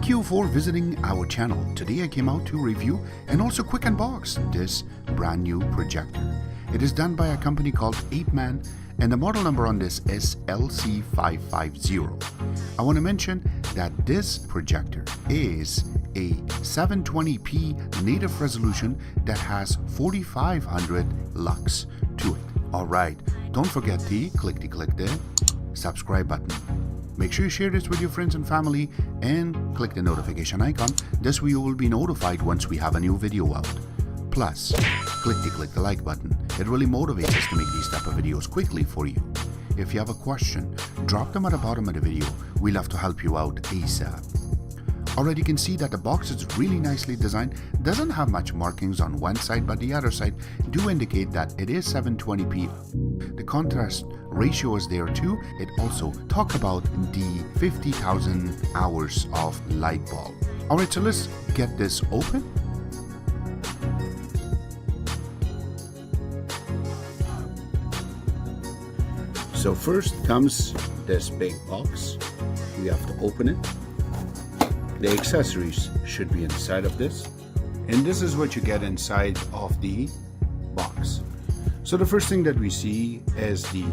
Thank you for visiting our channel. Today I came out to review and also quick unbox this brand new projector. It is done by a company called Apeman and the model number on this is LC550. I want to mention that this projector is a 720p native resolution that has 4500 lux to it. Alright, don't forget to click the subscribe button. Make sure you share this with your friends and family and click the notification icon. This way you will be notified once we have a new video out. Plus, click the like button. It really motivates us to make these type of videos quickly for you. If you have a question, drop them at the bottom of the video. We love to help you out ASAP. Alright, you can see that the box is really nicely designed. Doesn't have much markings on one side, but the other side do indicate that it is 720p. The contrast ratio is there too. It also talks about the 50,000 hours of light bulb. Alright, so let's get this open. So first comes this big box. We have to open it. The accessories should be inside of this, and this is what you get inside of the box. So the first thing that we see is the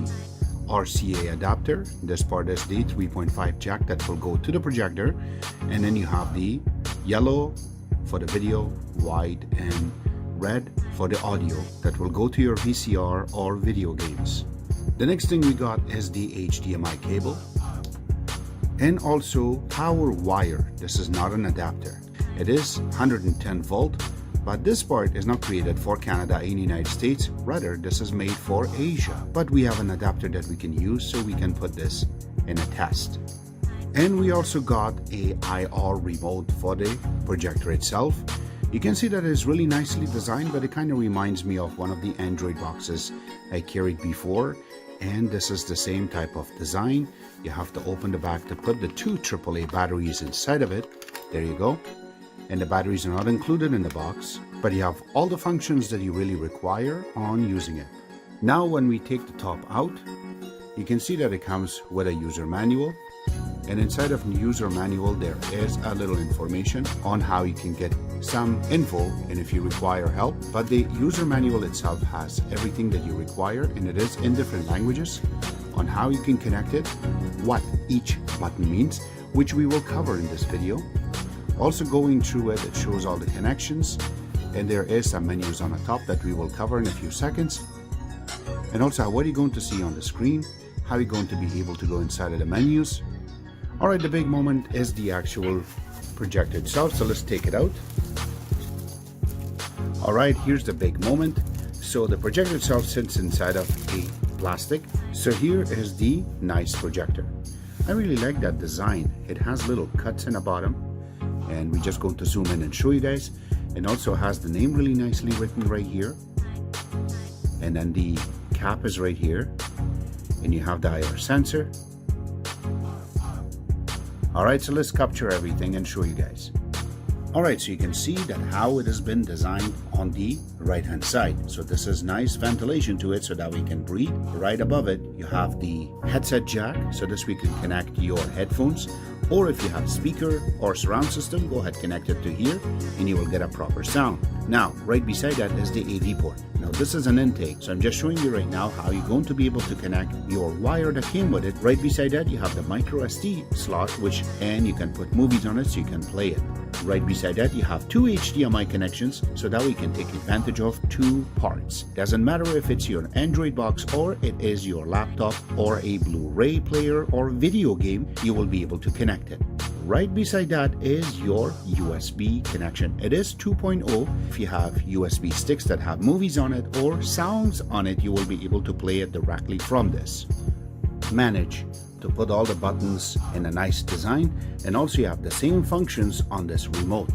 RCA adapter. This part is the 3.5 jack that will go to the projector, and then you have the yellow for the video, white and red for the audio that will go to your VCR or video games. The next thing we got is the HDMI cable and also power wire. This is not an adapter. It is 110 volt, but this part is not created for Canada and United States. Rather, this is made for Asia. But we have an adapter that we can use, so we can put this in a test. And we also got a IR remote for the projector itself. You can see that it's really nicely designed, but it kind of reminds me of one of the Android boxes I carried before. And this is the same type of design. You have to open the back to put the two AAA batteries inside of it. There you go. And the batteries are not included in the box, but you have all the functions that you really require on using it. Now when we take the top out, you can see that it comes with a user manual. And inside of the user manual there is a little information on how you can get some info and if you require help. But the user manual itself has everything that you require, and it is in different languages on how you can connect it, what each button means, which we will cover in this video. Also going through it, it shows all the connections, and there is some menus on the top that we will cover in a few seconds. And also what are you going to see on the screen, how you're going to be able to go inside of the menus. Alright, the big moment is the actual projector itself, so let's take it out. Alright, here's the big moment. So the projector itself sits inside of a plastic. So here is the nice projector. I really like that design. It has little cuts in the bottom, and we're just going to zoom in and show you guys. It also has the name really nicely written right here, and then the cap is right here, and you have the IR sensor. Alright, so let's capture everything and show you guys. Alright, so you can see that how it has been designed on the right hand side. So this is nice ventilation to it so that we can breathe. Right above it you have the headset jack, so this we can connect your headphones, or if you have speaker or surround system, go ahead connect it to here and you will get a proper sound. Now right beside that is the AV port. Now this is an intake, so I'm just showing you right now how you're going to be able to connect your wire that came with it. Right beside that you have the micro SD slot, and you can put movies on it so you can play it. Right beside that you have two HDMI connections, so that we can take advantage of two parts. Doesn't matter if it's your Android box or it is your laptop or a Blu-ray player or video game, you will be able to connect it. Right beside that is your USB connection. It is 2.0. If you have USB sticks that have movies on it or sounds on it, you will be able to play it directly from this. Manage to put all the buttons in a nice design, and also you have the same functions on this remote.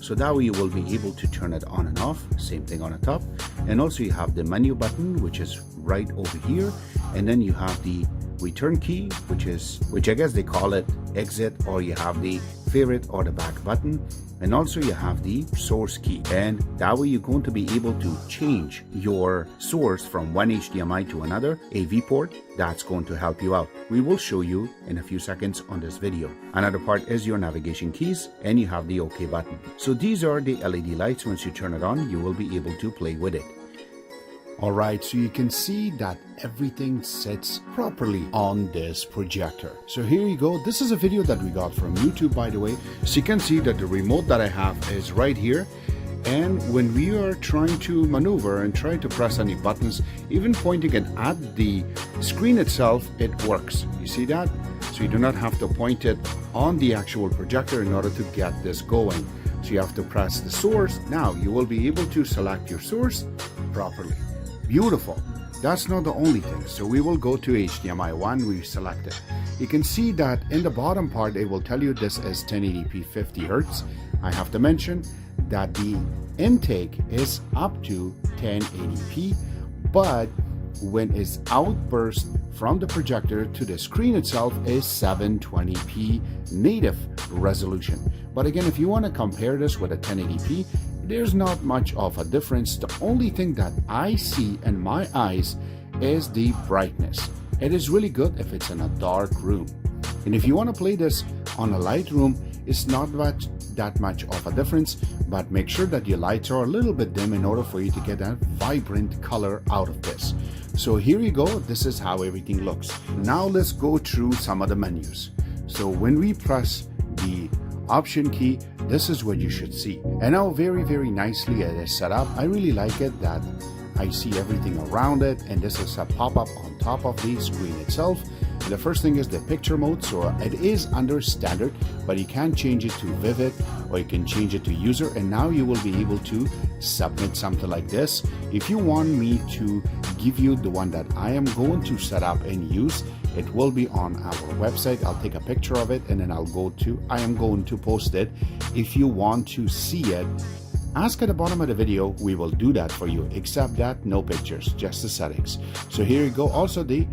So that way you will be able to turn it on and off, same thing on the top. And also you have the menu button, which is right over here, and then you have the return key, which I guess they call it exit, or you have the favorite or the back button, and also you have the source key, and that way you're going to be able to change your source from one HDMI to another AV port. That's going to help you out. We will show you in a few seconds on this video. Another part is your navigation keys, and you have the OK button. So these are the LED lights. Once you turn it on, you will be able to play with it. Alright, so you can see that everything sits properly on this projector. So here you go. This is a video that we got from YouTube, by the way. So you can see that the remote that I have is right here. And when we are trying to maneuver and trying to press any buttons, even pointing it at the screen itself, it works. You see that? So you do not have to point it on the actual projector in order to get this going. So you have to press the source. Now you will be able to select your source properly. Beautiful. That's not the only thing. So we will go to HDMI 1, we select it. You can see that in the bottom part, it will tell you this is 1080p 50 Hertz. I have to mention that the intake is up to 1080p, but when it's outburst from the projector to the screen itself is 720p native resolution. But again, if you want to compare this with a 1080p, there's not much of a difference. The only thing that I see in my eyes is the brightness. It is really good if it's in a dark room. And if you want to play this on a light room, it's not that much of a difference, but make sure that your lights are a little bit dim in order for you to get a vibrant color out of this. So here you go. This is how everything looks. Now let's go through some of the menus. So when we press the option key, this is what you should see. And now very nicely it is set up. I really like it that I see everything around it, and this is a pop-up on top of the screen itself. And the first thing is the picture mode. So it is under standard, but you can change it to vivid, or you can change it to user, and now you will be able to submit something like this. If you want me to give you the one that I am going to set up and use, it will be on our website. I'll take a picture of it and then I am going to post it. If you want to see it, ask at the bottom of the video, we will do that for you, except that no pictures, just the settings. So here you go. Also the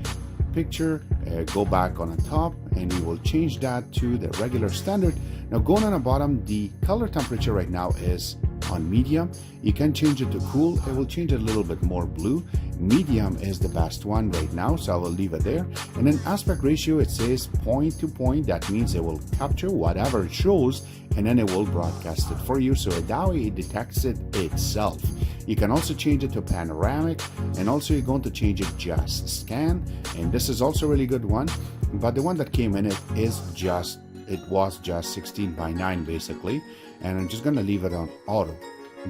picture, go back on the top, and we will change that to the regular standard. Now going on the bottom, the color temperature right now is on medium. You can change it to cool. It will change it a little bit more blue. Medium is the best one right now, so I will leave it there. And then aspect ratio, it says point to point. That means it will capture whatever it shows, and then it will broadcast it for you. So that way it detects it itself. You can also change it to panoramic, and also you're going to change it just scan. And this is also a really good one, but the one that came in it was just 16:9 basically, and I'm just going to leave it on auto,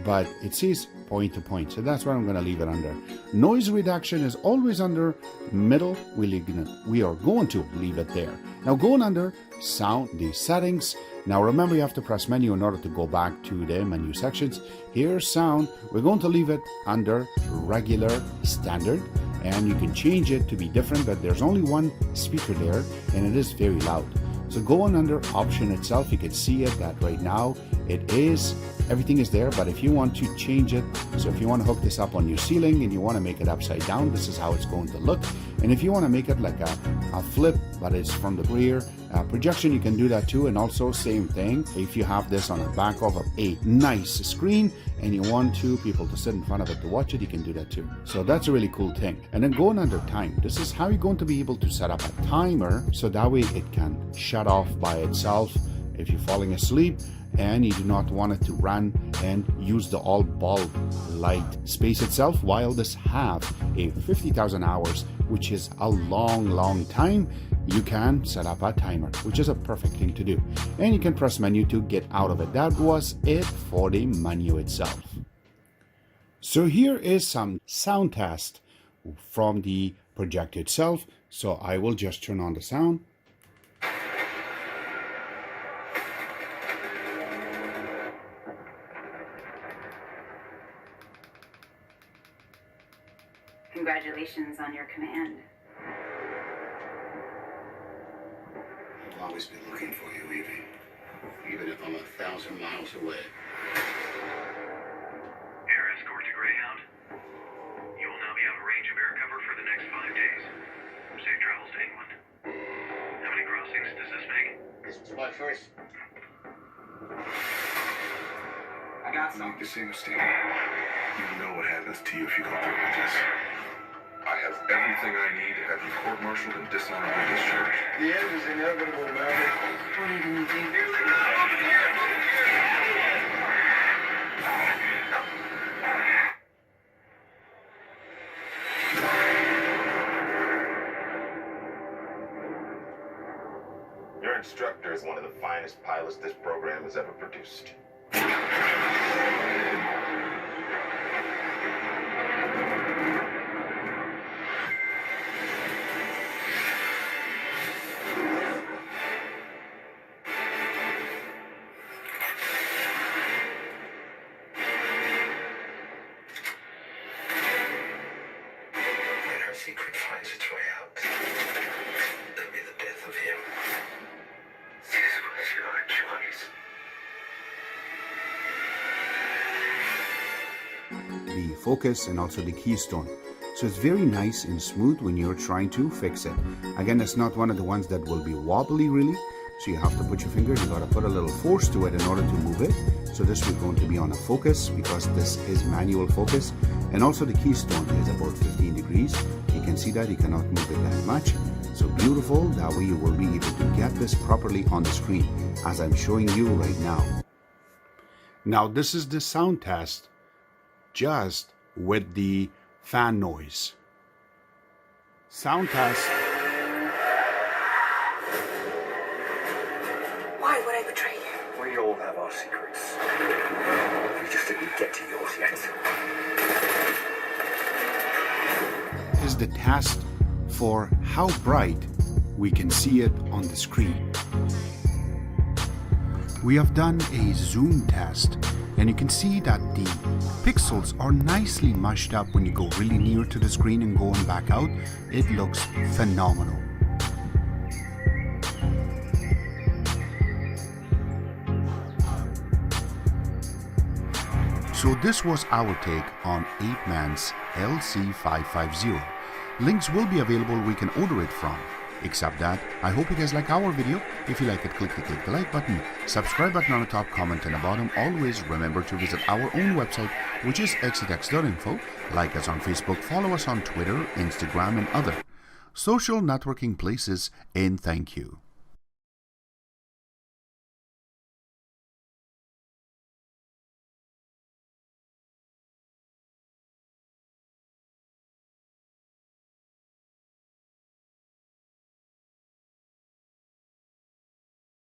but it says point to point, so that's what I'm going to leave it under. Noise reduction is always under middle. We are going to leave it there. Now going under sound, the settings. Now remember, you have to press menu in order to go back to the menu sections. Here's sound. We're going to leave it under regular standard, and you can change it to be different, but there's only one speaker there and it is very loud. So going under option itself, you can see it that right now everything is there, but if you want to change it, so if you want to hook this up on your ceiling and you want to make it upside down, this is how it's going to look. And if you want to make it like a flip, but it's from the rear projection, you can do that too. And also same thing, if you have this on the back of a nice screen and you want people to sit in front of it to watch it, you can do that too. So that's a really cool thing. And then going under time, this is how you're going to be able to set up a timer, so that way it can shut off by itself if you're falling asleep and you do not want it to run and use the all bulb light space itself. While this have a 50,000 hours, which is a long time, you can set up a timer, which is a perfect thing to do. And you can press menu to get out of it. That was it for the menu itself. So here is some sound test from the projector itself. So I will just turn on the sound. Congratulations on your command. I've always been looking for you, Evie. Even if I'm 1,000 miles away. Air escort to Greyhound. You will now be out of range of air cover for the next 5 days. Safe travels to England. How many crossings does this make? This is my first. I got some. Make the same mistake. You know what happens to you if you go through with this. I have everything I need to have you court-martialed and dishonorably discharged. The end is inevitable, man. What are you gonna do? Your instructor is one of the finest pilots this program has ever produced. When her secret finds its way out, it'll be the death of him. This was your choice. The focus and also the keystone. So it's very nice and smooth when you're trying to fix it. Again, it's not one of the ones that will be wobbly really. So you have to put your finger, you got to put a little force to it in order to move it. So this is going to be on a focus because this is manual focus. And also the keystone is about 15 degrees. You can see that you cannot move it that much. So beautiful, that way you will be able to get this properly on the screen as I'm showing you right now. Now this is the sound test just with the fan noise. Sound test. Why would I betray you? We all have our secrets. We just didn't get to yours yet. Is the test for how bright we can see it on the screen. We have done a zoom test and you can see that the pixels are nicely mushed up when you go really near to the screen and going back out. It looks phenomenal. So this was our take on Apeman's LC550. Links will be available where we can order it from. Except that, I hope you guys like our video. If you like it, click the like button, subscribe button on the top, comment on the bottom. Always remember to visit our own website, which is xtx.info. Like us on Facebook, follow us on Twitter, Instagram, and other social networking places, and thank you.